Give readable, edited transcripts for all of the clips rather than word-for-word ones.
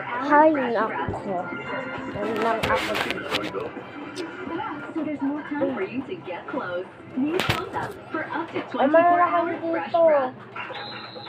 Hay nako. Nang ako dito. So there's more time for you to get close. New close-up for up to Ay, 24 malalakan hours fresh dito. breath.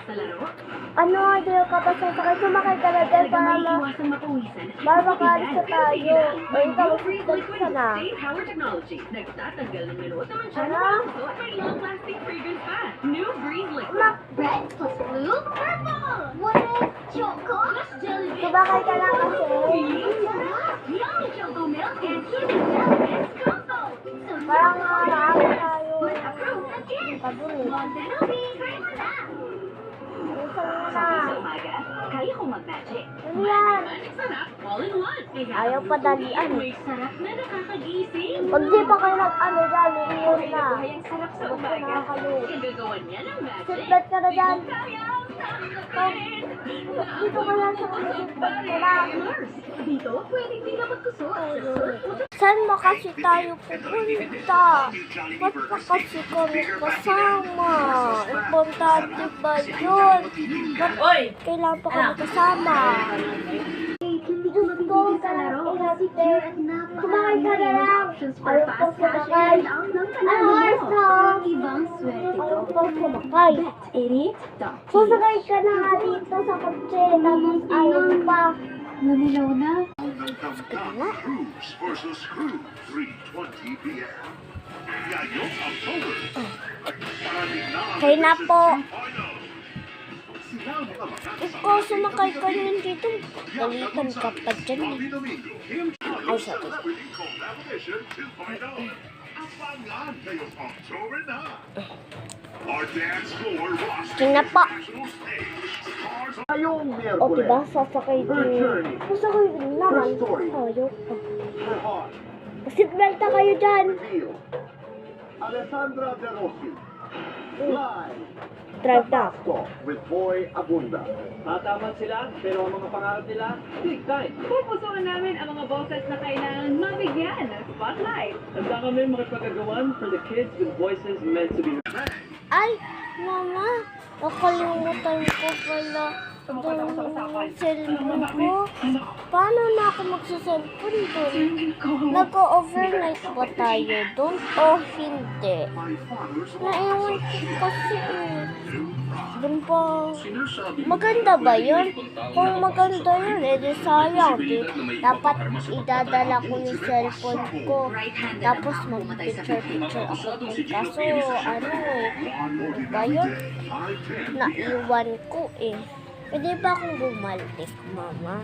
Sa laro, Ano, di ka pa sasakay. Sumakay ka na dyan talaga may iwasang mapawisan. para makaalis na tayo. Ay, ikaw, Free magsisigil liquid ka na. state power technology. Nagtatanggal ng minuto naman siya ng Ano? puso at may long-lasting fragrance pa. New Breeze Liquid. Red plus blue, purple. What is choco? Plus jelly bean. Sumakay ka na kasi. Yummy choco milk and cutie jelly coco. So Parang nakakaano tayo. but approved again. Kadun. Montenobi, try mo na. Minsan mo na. Sa umaga, kaya kong mag-magic. Ano yan? Magic sarap, all in one. Kaya Ayaw ang padalian. May sarap na nakakagising. Pag di pa kayo nag-ano dyan, iyon Buhay na. na buhay ang sarap sa Basta umaga. nakakaluin. Kagagawan niya ng magic. Seatbelt ka na dyan. Di ko kayang tanggapin. Dito ka lang sa seatbelt ka lang. Dito, pwedeng di ka magkusot. Saan mo kasi tayo pupunta? Ba't pa kasi kami kasama? Importante ba yun? Ba't kailangan pa kami kasama? Diyos ko, sarap inate. Kumain ka na lang. Ayaw po sumakay. Ang oras na. Ayaw po sumakay. Sasakay ka na nga dito sa kotse. Tapos ayaw pa. Nanilaw na. Cruise versus Crew 3:20 p.m. Ngayong October, parating na ang Kaya na po. final. Sila ang mga makakasama Ikaw sumakay ka rin dito. Galitan ka pa dyan. Bobby Domingo, Kim Ay, Charles, sorry. celebrating collaboration to final. Abangan ngayong October na. Our dance floor roster Tingnan po. national stage. Stars Ngayong O Miyerkules, diba, sasakay din. Sasakay din naman. Ayaw pa. her heart Seatbelt na kayo dyan. revealed. Alessandra De Rossi, live, Drive na. Talk with Boy Abunda. Tataman sila, pero ang mga pangarap nila, big time. Pupusuan namin ang mga boses na kailangan mabigyan ng spotlight. Handa kami makipagagawan for the kids with voices meant to be heard. Ay, mama. Nakalimutan ko pala yung cellphone ko. Paano na ako magsa-cellphone doon? Nag-overnight ba tayo doon o hindi? Naiwan ko kasi doon pa. Maganda ba yun? Kung maganda yun, edi sayang. Dapat idadala ko yung cellphone ko. Tapos mag-picture-picture ako doon. Kaso ano ba yun? Naiwan ko eh. Pwede ba akong bumalik, mama?